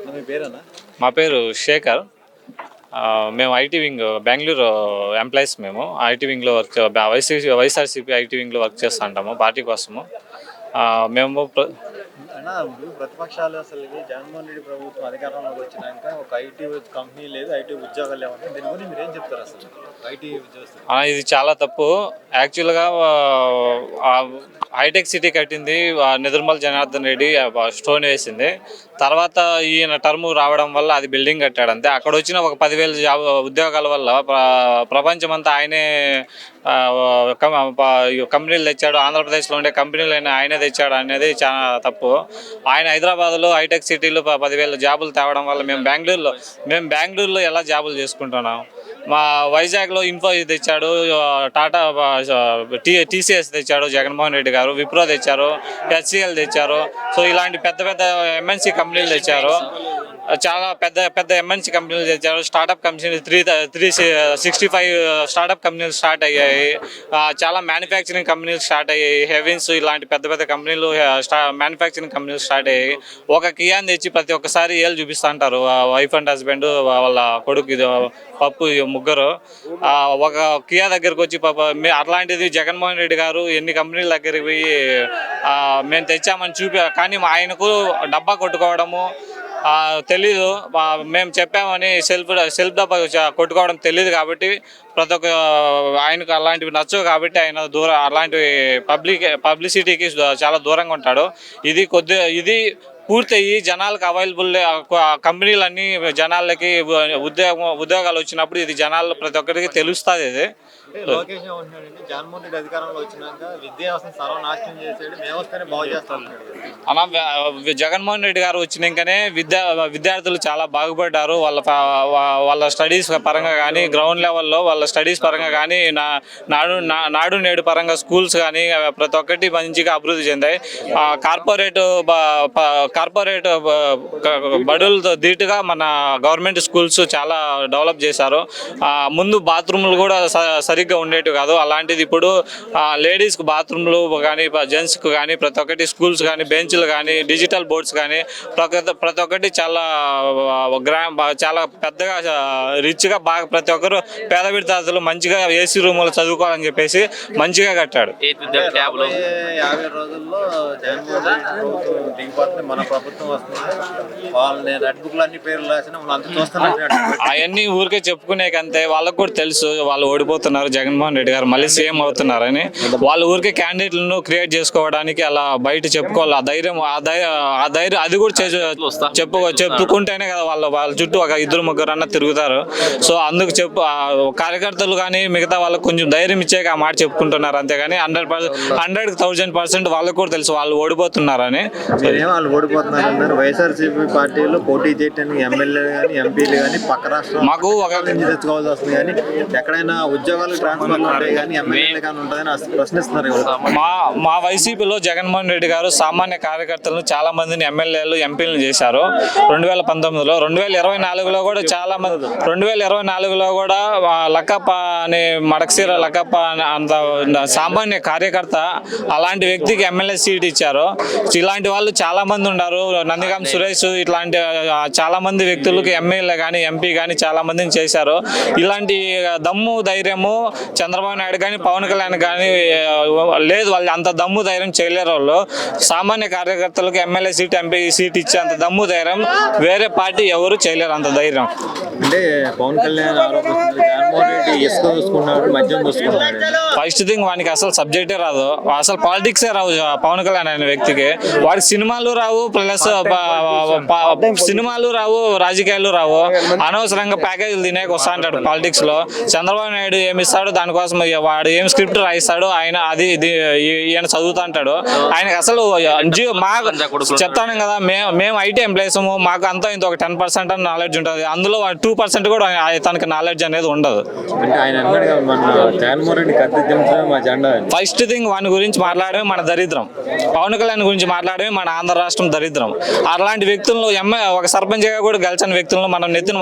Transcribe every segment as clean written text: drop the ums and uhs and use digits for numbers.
మీ పేరేనా? మా పేరు శేఖర్. మేము ఐటీ వింగ్ బెంగళూరు ఎంప్లాయీస్. మేము ఐటీ వింగ్లో వర్క్ వైఎస్ఆర్సీపీ ఐటీ వింగ్లో వర్క్ చేస్తూ ఉంటాము పార్టీ కోసము. మేము అన్నా ఇప్పుడు ప్రతిపక్షాలు అసలు జగన్మోహన్ రెడ్డి ప్రభుత్వం అధికారంలోకి వచ్చినాక ఒక ఐటీ కంపెనీ లేదు, ఐటీ ఉద్యోగాలు లేవంటే దీని గురించి మీరు ఏం చెప్తారు? అసలు ఐటీ ఉద్యోగస్తులు ఇది చాలా తప్పు. యాక్చువల్గా హైటెక్ సిటీ కట్టింది నిర్మల్ జనార్దన్ రెడ్డి, స్టోన్ వేసింది. తర్వాత ఈయన టర్మ్ రావడం వల్ల అది బిల్డింగ్ కట్టాడు అంతే. అక్కడ వచ్చిన ఒక 10,000 ఉద్యోగాల వల్ల ప్రపంచమంతా ఆయనే కంపెనీలు తెచ్చాడు. ఆంధ్రప్రదేశ్లో ఉండే కంపెనీలైనా ఆయనే తెచ్చాడు అనేది చాలా తప్పు. ఆయన హైదరాబాద్లో హైటెక్ సిటీలో 10,000 జాబులు తేవడం వల్ల మేము బెంగళూరులో ఎలా జాబులు చేసుకుంటున్నాం? మా వైజాగ్లో ఇన్ఫో తెచ్చాడు, టాటా టీసీఎస్ తెచ్చాడు జగన్మోహన్ రెడ్డి గారు, విప్రో తెచ్చారు, హెచ్సిఎల్ తెచ్చారు. సో ఇలాంటి పెద్ద పెద్ద ఎంఎన్సీ కంపెనీలు తెచ్చారు. చాలా పెద్ద ఎంఎన్సీ కంపెనీలు తెచ్చారు. స్టార్టప్ కంపెనీలు 365 స్టార్టప్ కంపెనీలు స్టార్ట్ అయ్యాయి. చాలా మ్యానుఫ్యాక్చరింగ్ కంపెనీలు స్టార్ట్ అయ్యాయి. హెవిన్స్ ఇలాంటి పెద్ద కంపెనీలు మ్యానుఫ్యాక్చరింగ్ కంపెనీలు స్టార్ట్ అయ్యాయి. ఒక కియాన్ తెచ్చి ప్రతి ఒక్కసారి ఏళ్ళు చూపిస్తూ ఉంటారు. వైఫ్ అండ్ హస్బెండ్, వాళ్ళ కొడుకు పప్పు, ముగ్గురు. ఒక కియా దగ్గరకు వచ్చి అట్లాంటిది జగన్మోహన్ రెడ్డి గారు ఎన్ని కంపెనీల దగ్గరికి పోయి మేము తెచ్చామని కానీ ఆయనకు డబ్బా కొట్టుకోవడము తెలీదు. మేము చెప్పామని సెల్ఫ్ డబ్బా కొట్టుకోవడం తెలియదు కాబట్టి ప్రతి ఒక్క ఆయనకు అలాంటివి నచ్చవు కాబట్టి ఆయన అలాంటి పబ్లిసిటీకి చాలా దూరంగా ఉంటాడు. ఇది పూర్తయ్యి జనాలకు అవైలబుల్ కంపెనీలన్నీ జనాలకి ఉద్యోగాలు వచ్చినప్పుడు ఇది జనాలు ప్రతి ఒక్కరికి తెలుస్తుంది. ఇది లోకేష్ ఏమంటున్నాడంటే జగన్మోహన్ రెడ్డి అధికారంలో వచ్చినాక విద్యా వ్యవస్థను సర్వనాశనం చేసాడు, వ్యవస్థని బాగు చేస్తాడు. జగన్మోహన్ రెడ్డి గారు వచ్చినాకనే విద్యార్థులు చాలా బాగుపడ్డారు. వాళ్ళ స్టడీస్ పరంగా కానీ, గ్రౌండ్ లెవెల్లో వాళ్ళ స్టడీస్ పరంగా కానీ, నాడు నేడు పరంగా స్కూల్స్ కానీ ప్రతి ఒక్కటి మంచిగా అభివృద్ధి చెందాయి. కార్పొరేట్ బడులతో ధీటుగా మన గవర్నమెంట్ స్కూల్స్ చాలా డెవలప్ చేశారు. ముందు బాత్రూమ్లు కూడా సరిగ్గా ఉండేవి కాదు. అలాంటిది ఇప్పుడు లేడీస్కి బాత్రూమ్లు కానీ, జెంట్స్కి కానీ ప్రతి ఒక్కటి స్కూల్స్ కానీ, బెంచ్లు కానీ, డిజిటల్ బోర్డ్స్ కానీ ప్రతి ఒక్కటి చాలా పెద్దగా రిచ్గా బాగా ప్రతి ఒక్కరు పేద విద్యార్థులు మంచిగా ఏసీ రూములు చదువుకోవాలని చెప్పేసి మంచిగా కట్టాడు. 50 రోజుల్లో జగన్మోహన్ రెడ్డి దిగిపోతుంది, మన ప్రభుత్వం వస్తుంది, వాళ్ళని రెడ్ బుక్లు అన్ని పేర్లు రాసిన అంత చూస్తున్నారు. అవన్నీ ఊరికే చెప్పుకునేకంతే. వాళ్ళకు కూడా తెలుసు వాళ్ళు ఓడిపోతున్నారు, జగన్మోహన్ రెడ్డి గారు మళ్ళీ సీఎం అవుతున్నారని. వాళ్ళు ఊరికే క్యాండిడేట్లను క్రియేట్ చేసుకోవడానికి అలా బయట చెప్పుకోవాలి. ఆ ధైర్యం అది కూడా చెప్పుకుంటేనే కదా వాళ్ళ చుట్టూ ఒక 2-3 అన్న తిరుగుతారు. సో అందుకు కార్యకర్తలు కానీ మిగతా వాళ్ళకు కొంచెం ధైర్యం ఇచ్చాక ఆ మాట చెప్పుకుంటున్నారు. అంతేగాని 100% వాళ్ళకు కూడా తెలుసు వాళ్ళు ఓడిపోతున్నారని. వాళ్ళు ఓడిపోతున్నారు. వైఎస్ఆర్సీపీ పార్టీలో పోటీ చేయడానికి ఎమ్మెల్యేలు కానీ, ఎంపీలు కానీ పక్క రాష్ట్రం మాకు తెచ్చుకోవాల్సి వస్తుంది. కానీ ఎక్కడైనా ఉద్యోగాలు ట్రాన్స్ఫర్ ఉంటాయి కానీ ఎమ్మెల్యేలు కానీ ఉంటుందని ప్రశ్నిస్తున్నారు. మా వైసీపీలో జగన్మోహన్ రెడ్డి గారు సామాన్య కార్యకర్తలను చాలా మందిని ఎమ్మెల్యేలు, ఎంపీలను చేశారు 2019లో. 2024లో కూడా చాలా మంది 2024లో కూడా లక్కప్ప అనే మడకసీర లక్కప్ప అంత సామాన్య కార్యకర్త అలాంటి వ్యక్తికి ఎమ్మెల్యే సీట్ ఇచ్చారు. ఇలాంటి వాళ్ళు చాలా మంది ఉన్నారు. నందిగాం సురేష్ ఇట్లాంటి చాలా మంది వ్యక్తులకు ఎమ్మెల్యే కానీ, ఎంపీ కానీ చాలా మందిని చేశారు. ఇలాంటి దమ్ము ధైర్యము చంద్రబాబు నాయుడు కానీ, పవన్ కళ్యాణ్ కానీ లేదు. వాళ్ళు అంత దమ్ము ధైర్యం చేయలేరు. వాళ్ళు సామాన్య కార్యకర్తలకు ఎమ్మెల్యే సీట్, ఎంపీ సీట్ ఇచ్చే అంత దమ్ము ధైర్యం వేరే పార్టీ ఎవరు చేయలేరు. అంత ధైర్యం అంటే పవన్ కళ్యాణ్ జగన్మోహన్ రెడ్డి ఇసుక చూసుకున్నాడు, మద్యం చూసుకున్నాడు. ఫస్ట్ థింగ్ వానికి అసలు సబ్జెక్టే రాదు, అసలు పాలిటిక్సే రావు. పవన్ కళ్యాణ్ అనే వ్యక్తికి వాడికి సినిమాలు రావు, ప్లస్ సినిమాలు రావు, రాజకీయాలు రావు. అనవసరంగా ప్యాకేజీలు తినేకి వస్తా అంటాడు పాలిటిక్స్ లో. చంద్రబాబు నాయుడు ఏమి ఇస్తాడు దానికోసం వాడు ఏం స్క్రిప్ట్ రాయిస్తాడు ఆయన ఈయన చదువుతా అంటాడు. ఆయనకు అసలు చెప్తాను కదా, మేము ఐటీ ఎంప్లాయీస్, మాకు అంతా ఇంత ఒక 10% నాలెడ్జ్ ఉంటుంది. అందులో 2 2% కూడా తనకి నాలెడ్జ్ అనేది ఉండదు. అంటే ఆయన అన్నాడు కదా, మన జగన్మోహన్ రెడ్డి కత్తి దించడమే మా జెండా అని. ఫస్ట్ థింగ్ వాని గురించి మాట్లాడమే మన దరిద్రం. పవన్ కళ్యాణ్ గురించి మాట్లాడమే మన ఆంధ్ర రాష్ట్రం దరిద్రం. అలాంటి వ్యక్తులను ఒక సర్పంచ్గా కూడా గెలిచిన వ్యక్తులను మనం నెత్తిన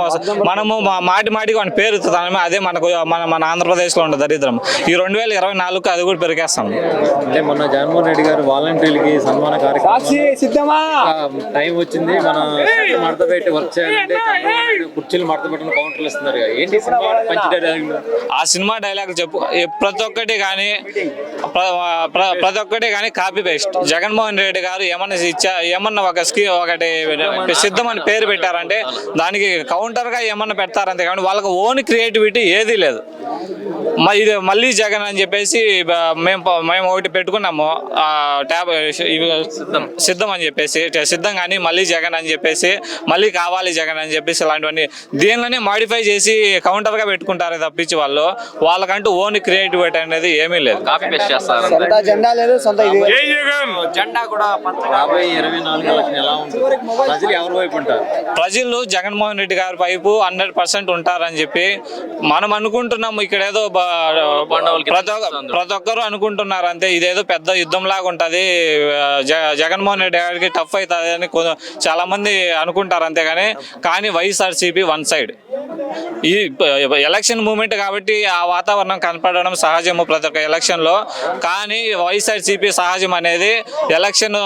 మనము మాటికి వాని పేరు ఎత్తుతామే. అదే మనకు మన ఆంధ్రప్రదేశ్లో ఉండే దరిద్రం. ఈ 2024 అది కూడా పెరిగేస్తాం. అంటే మొన్న జగన్మోహన్ రెడ్డి గారు వాలంటీర్లకి సన్మాన కార్యక్రమం టైం వచ్చింది, మన మడత పెట్టి వర్క్ చేయాలంటే కుర్చీలు మడత పెట్టిన కౌంటర్లు ఇస్తున్నారు. ఏంటి పంచి డైలాగులు? ఆ సినిమా డైలాగ్ చెప్పు ప్రతి ఒక్కటి కానీ కాపీ పేస్ట్. జగన్మోహన్ రెడ్డి గారు ఏమన్నా ఒక స్కీమ్ ఒకటి సిద్ధం అని పేరు పెట్టారంటే దానికి కౌంటర్గా ఏమన్నా పెడతారంతే కానీ వాళ్ళకి ఓన్ క్రియేటివిటీ ఏదీ లేదు. ఇది మళ్ళీ జగన్ అని చెప్పేసి మేము ఒకటి పెట్టుకున్నాము, ట్యాబ్ సిద్ధం అని చెప్పేసి, సిద్ధం కానీ మళ్ళీ జగన్ అని చెప్పేసి, మళ్ళీ కావాలి జగన్ అని చెప్పేసి ఇలాంటివన్నీ దీనిలోనే మాడిఫై చేసి కౌంటర్గా పెట్టుకుంటారే తప్పించి వాళ్ళకంటూ ఓన్ క్రియేటివిటీ అనేది ఏమీ లేదు. కాపీ పేస్ట్ చేస్తారు. జెండా కూడా రాబోయే 24 ఎలక్షన్ ఎలా ఉంటుంది? ప్రజలు ఎవరి వైపు ఉంటారు? ప్రజలు జగన్మోహన్ రెడ్డి గారి వైపు 100% ఉంటారని చెప్పి మనం అనుకుంటున్నాము. ఇక్కడ ఏదో ప్రతి ఒక్కరు అనుకుంటున్నారు అంతే, ఇదేదో పెద్ద యుద్ధం లాగా ఉంటది, జగన్మోహన్ రెడ్డి గారికి టఫ్ అవుతుంది అని చాలా మంది అనుకుంటారు అంతేగాని కానీ వైఎస్ఆర్సీపీ వన్ సైడ్. ఈ ఎలక్షన్ మూమెంట్ కాబట్టి ఆ వాతావరణం కనపడడం సహజము ప్రతి ఒక్క ఎలక్షన్లో. కానీ వైఎస్ఆర్సీపీ సహజం అనేది ఎలక్షన్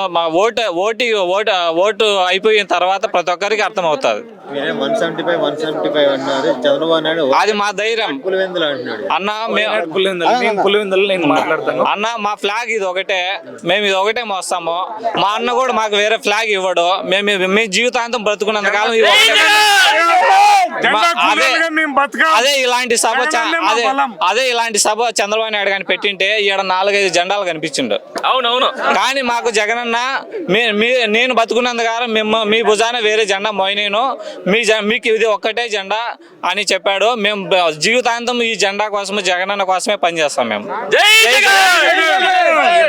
ఓటు అయిపోయిన తర్వాత ప్రతి ఒక్కరికి అర్థమవుతుంది. 175 అన్నారు చంద్రబాబు నాయుడు. అది మా ధైర్యం అన్న. అన్న మా ఫ్లాగ్ ఇది ఒకటే, మేము ఇది ఒకటే మోస్తాము. మా అన్న కూడా మాకు వేరే ఫ్లాగ్ ఇవ్వడు. మేము జీవితాంతం బ్రతుకున్నంత కాలం అదే ఇలాంటి సభ చంద్రబాబు నాయుడు కానీ పెట్టింటే ఈడ 4-5 జెండాలు కనిపించిండు. అవునవును. కానీ మాకు జగనన్న నేను బతుకున్నంత కాలం మీ భుజాన వేరే జెండా మోయనేను, మీకు ఇది ఒక్కటే జెండా అని చెప్పాడు. మేము జీవితాంతం ఈ జెండా కోసం జగనన్న కోసమే పనిచేస్తాం మేము.